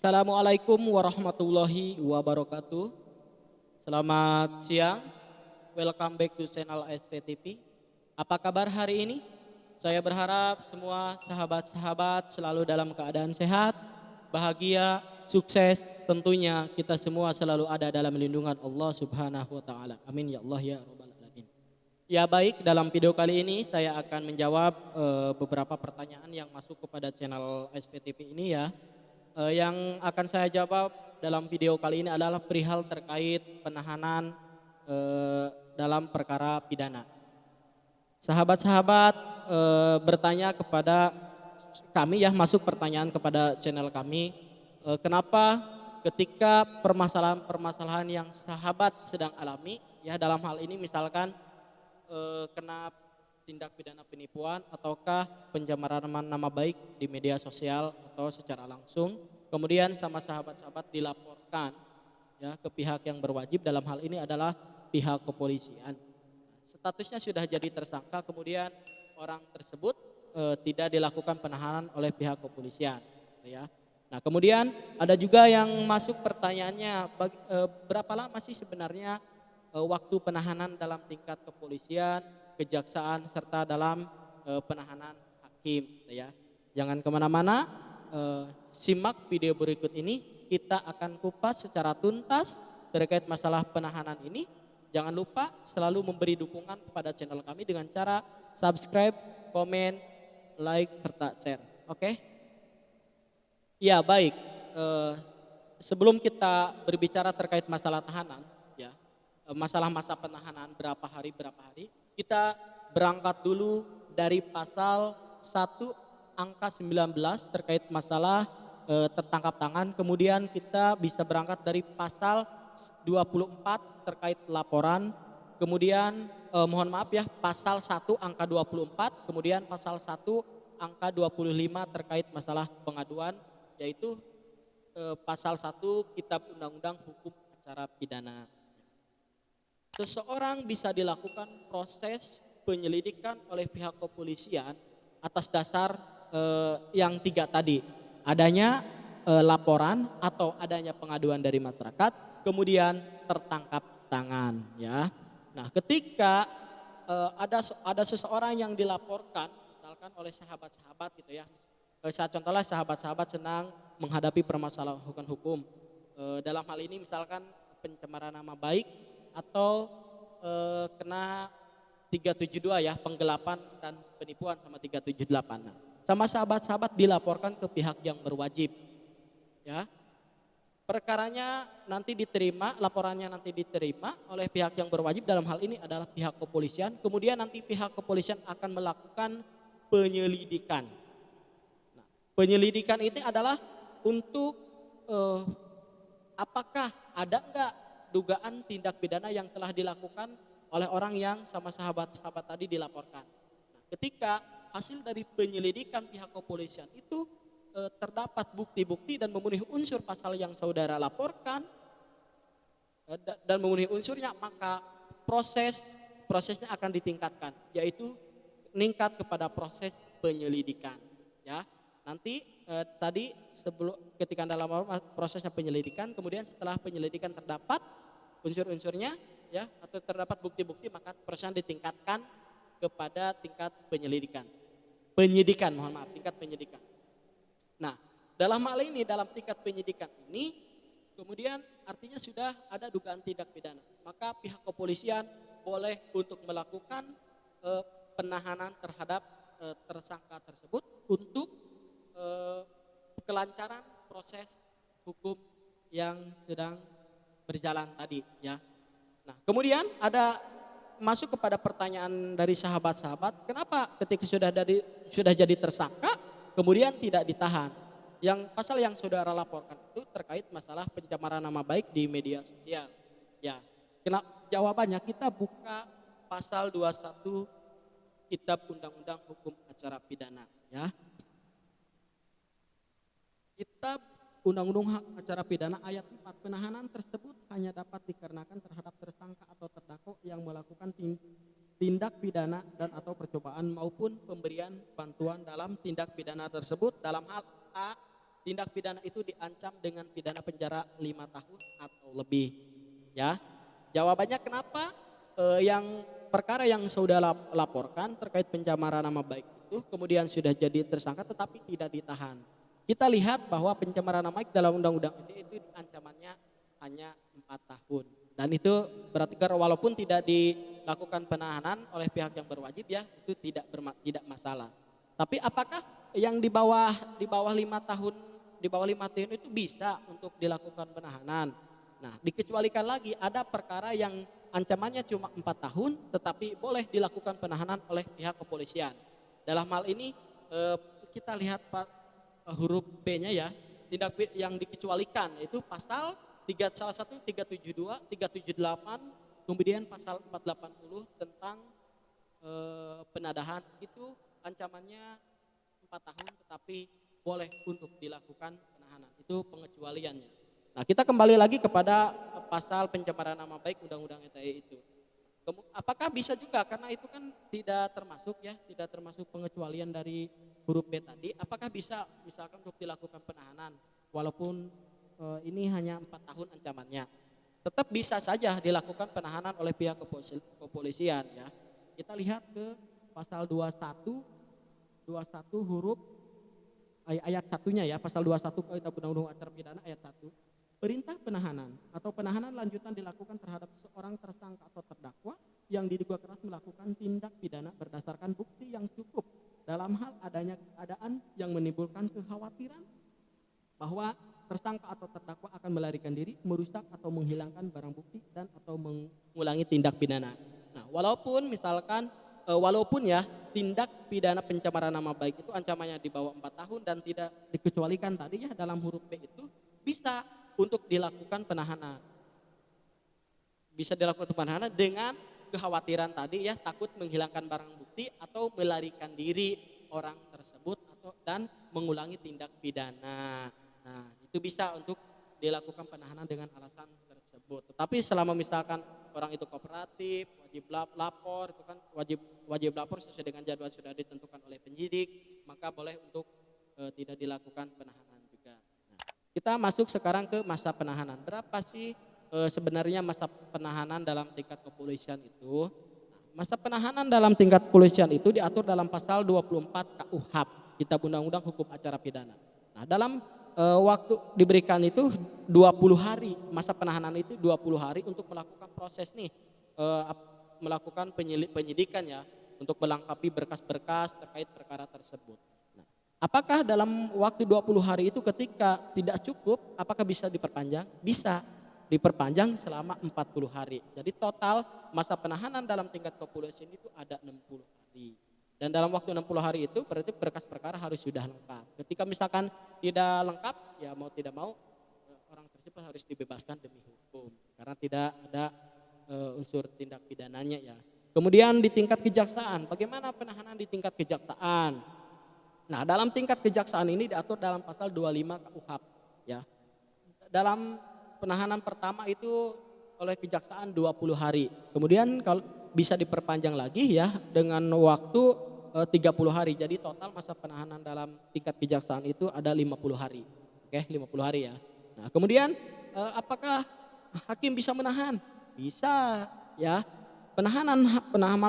Assalamualaikum warahmatullahi wabarakatuh. Selamat siang. Welcome back to channel SPTV. Apa kabar hari ini? Saya berharap semua sahabat-sahabat selalu dalam keadaan sehat, bahagia, sukses. Tentunya kita semua selalu ada dalam lindungan Allah Subhanahu wa taala. Amin ya Allah ya rabbal alamin. Ya baik, dalam video kali ini saya akan menjawab beberapa pertanyaan yang masuk kepada channel SPTV ini ya. Yang akan saya jawab dalam video kali ini adalah perihal terkait penahanan dalam perkara pidana. Sahabat-sahabat bertanya kepada kami ya, masuk pertanyaan kepada channel kami, kenapa ketika permasalahan-permasalahan yang sahabat sedang alami ya, dalam hal ini misalkan kena tindak pidana penipuan ataukah pencemaran nama baik di media sosial atau secara langsung, kemudian sama sahabat-sahabat dilaporkan ya ke pihak yang berwajib, dalam hal ini adalah pihak kepolisian. Statusnya sudah jadi tersangka, kemudian orang tersebut tidak dilakukan penahanan oleh pihak kepolisian ya. Nah, kemudian ada juga yang masuk pertanyaannya, berapa lama sih sebenarnya waktu penahanan dalam tingkat kepolisian, kejaksaan, serta dalam penahanan hakim ya. Jangan kemana-mana, simak video berikut ini, kita akan kupas secara tuntas terkait masalah penahanan ini. Jangan lupa selalu memberi dukungan kepada channel kami dengan cara subscribe, komen, like, serta share. Oke? Ya baik, sebelum kita berbicara terkait masalah tahanan ya, masalah masa penahanan berapa hari, kita berangkat dulu dari pasal 1 angka 19 terkait masalah tertangkap tangan. Kemudian kita bisa berangkat dari pasal 24 terkait laporan. Kemudian mohon maaf ya, pasal 1 angka 24, kemudian pasal 1 angka 25 terkait masalah pengaduan, yaitu pasal 1 Kitab Undang-Undang Hukum Acara Pidana. Seseorang bisa dilakukan proses penyelidikan oleh pihak kepolisian atas dasar yang 3 tadi. Adanya laporan atau adanya pengaduan dari masyarakat, kemudian tertangkap tangan ya. Nah, ketika ada seseorang yang dilaporkan misalkan oleh sahabat-sahabat gitu ya. Saya contohnya sahabat-sahabat sedang menghadapi permasalahan hukum. Dalam hal ini misalkan pencemaran nama baik atau kena 372 ya, penggelapan dan penipuan sama 378. Nah, sama sahabat-sahabat dilaporkan ke pihak yang berwajib ya. Perkaranya nanti diterima, laporannya nanti diterima oleh pihak yang berwajib, dalam hal ini adalah pihak kepolisian. Kemudian nanti pihak kepolisian akan melakukan penyelidikan. Nah, penyelidikan ini adalah untuk apakah ada enggak dugaan tindak pidana yang telah dilakukan oleh orang yang sama sahabat-sahabat tadi dilaporkan. Nah, ketika hasil dari penyelidikan pihak kepolisian itu terdapat bukti-bukti dan memenuhi unsur pasal yang saudara laporkan dan memenuhi unsurnya, maka prosesnya akan ditingkatkan, yaitu meningkat kepada proses penyelidikan ya. Nanti tadi sebelum ketika dalam prosesnya penyelidikan, kemudian setelah penyelidikan terdapat unsur-unsurnya ya atau terdapat bukti-bukti, maka prosesnya ditingkatkan kepada tingkat penyidikan. Tingkat penyidikan. Nah, dalam hal ini, dalam tingkat penyidikan ini kemudian artinya sudah ada dugaan tindak pidana, maka pihak kepolisian boleh untuk melakukan penahanan terhadap tersangka tersebut untuk kelancaran proses hukum yang sedang berjalan tadi ya. Nah, kemudian ada masuk kepada pertanyaan dari sahabat-sahabat, kenapa ketika sudah jadi tersangka kemudian tidak ditahan? Yang pasal yang saudara laporkan itu terkait masalah pencemaran nama baik di media sosial. Ya, jawabannya kita buka pasal 21 Kitab Undang-Undang Hukum Acara Pidana ya. Kitab Undang-Undang Acara Pidana ayat 4, penahanan tersebut hanya dapat dikarenakan terhadap tersangka atau terdakwa yang melakukan tindak pidana dan atau percobaan maupun pemberian bantuan dalam tindak pidana tersebut dalam hal A tindak pidana itu diancam dengan pidana penjara 5 tahun atau lebih. Ya, jawabannya kenapa yang perkara yang saudara laporkan terkait pencemaran nama baik itu kemudian sudah jadi tersangka tetapi tidak ditahan. Kita lihat bahwa pencemaran nama baik dalam undang-undang itu ancamannya hanya 4 tahun. Dan itu berarti walaupun tidak dilakukan penahanan oleh pihak yang berwajib ya, itu tidak masalah. Tapi apakah yang di bawah 5 tahun itu bisa untuk dilakukan penahanan? Nah, dikecualikan lagi ada perkara yang ancamannya cuma 4 tahun tetapi boleh dilakukan penahanan oleh pihak kepolisian. Dalam hal ini kita lihat huruf B-nya ya, tindak yang dikecualikan itu pasal salah satu 372, 378, kemudian pasal 480 tentang penadahan itu ancamannya 4 tahun tetapi boleh untuk dilakukan penahanan. Itu pengecualiannya. Nah, kita kembali lagi kepada pasal pencemaran nama baik Undang-Undang ITE itu. Apakah bisa juga karena itu kan tidak termasuk pengecualian dari huruf B tadi. Apakah bisa misalkan untuk dilakukan penahanan walaupun ini hanya 4 tahun ancamannya? Tetap bisa saja dilakukan penahanan oleh pihak kepolisian ya. Kita lihat ke pasal 21 huruf ayat 1-nya ya, pasal 21 Kitab Undang-Undang Acara Pidana ayat 1. Perintah penahanan atau penahanan lanjutan dilakukan terhadap seorang tersangka atau terdakwa yang diduga keras melakukan tindak pidana berdasarkan bukti yang cukup dalam hal adanya keadaan yang menimbulkan kekhawatiran bahwa tersangka atau terdakwa akan melarikan diri, merusak atau menghilangkan barang bukti dan atau mengulangi tindak pidana. Nah, walaupun ya tindak pidana pencemaran nama baik itu ancamannya di bawah 4 tahun dan tidak dikecualikan tadi ya dalam huruf B itu bisa untuk dilakukan penahanan. Bisa dilakukan penahanan dengan kekhawatiran tadi ya, takut menghilangkan barang bukti atau melarikan diri orang tersebut dan mengulangi tindak pidana. Nah, itu bisa untuk dilakukan penahanan dengan alasan tersebut. Tetapi selama misalkan orang itu kooperatif, wajib lapor, itu kan wajib lapor sesuai dengan jadwal sudah ditentukan oleh penyidik, maka boleh untuk tidak dilakukan penahanan juga. Nah, kita masuk sekarang ke masa penahanan. Berapa sih sebenarnya masa penahanan dalam tingkat kepolisian itu? Nah, masa penahanan dalam tingkat kepolisian itu diatur dalam pasal 24 KUHP, Kitab Undang-Undang Hukum Acara Pidana. Nah, dalam waktu diberikan itu 20 hari, masa penahanan itu 20 hari untuk melakukan proses melakukan penyidikan ya, untuk melengkapi berkas-berkas terkait perkara tersebut. Nah, apakah dalam waktu 20 hari itu ketika tidak cukup, apakah bisa diperpanjang? Bisa diperpanjang selama 40 hari. Jadi total masa penahanan dalam tingkat kepolisian itu ada 60 hari. Dan dalam waktu 60 hari itu berarti berkas perkara harus sudah lengkap. Ketika misalkan tidak lengkap, ya mau tidak mau orang tersebut harus dibebaskan demi hukum. Karena tidak ada unsur tindak pidananya ya. Kemudian di tingkat kejaksaan, bagaimana penahanan di tingkat kejaksaan? Nah, dalam tingkat kejaksaan ini diatur dalam pasal 25 KUHP ya. Dalam penahanan pertama itu oleh kejaksaan 20 hari. Kemudian kalau bisa diperpanjang lagi ya dengan waktu 30 hari. Jadi total masa penahanan dalam tingkat kejaksaan itu ada 50 hari. Oke, 50 hari ya. Nah, kemudian apakah hakim bisa menahan? Bisa ya. Penahanan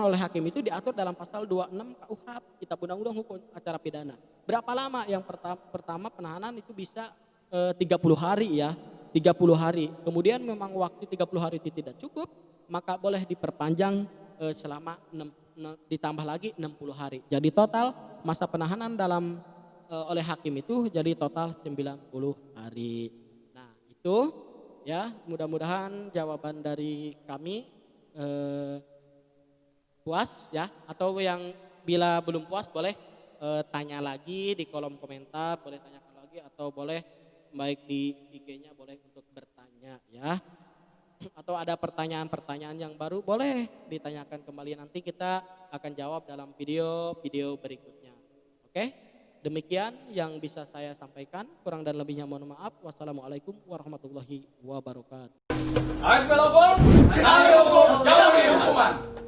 oleh hakim itu diatur dalam pasal 26 KUHP, Kitab Undang-Undang Hukum Acara Pidana. Berapa lama? Yang pertama penahanan itu bisa 30 hari ya. 30 hari. Kemudian memang waktu 30 hari itu tidak cukup, maka boleh diperpanjang selama ditambah lagi 60 hari. Jadi total masa penahanan oleh hakim itu jadi total 90 hari. Nah, itu ya, mudah-mudahan jawaban dari kami puas ya, atau yang bila belum puas boleh tanya lagi di kolom komentar, boleh tanyakan lagi atau boleh baik di IG-nya boleh untuk bertanya ya. Atau ada pertanyaan-pertanyaan yang baru boleh ditanyakan kembali, nanti kita akan jawab dalam video berikutnya. Oke, demikian yang bisa saya sampaikan, kurang dan lebihnya mohon maaf. Wassalamualaikum warahmatullahi wabarakatuh. Ayo, hukum, jauhi hukuman.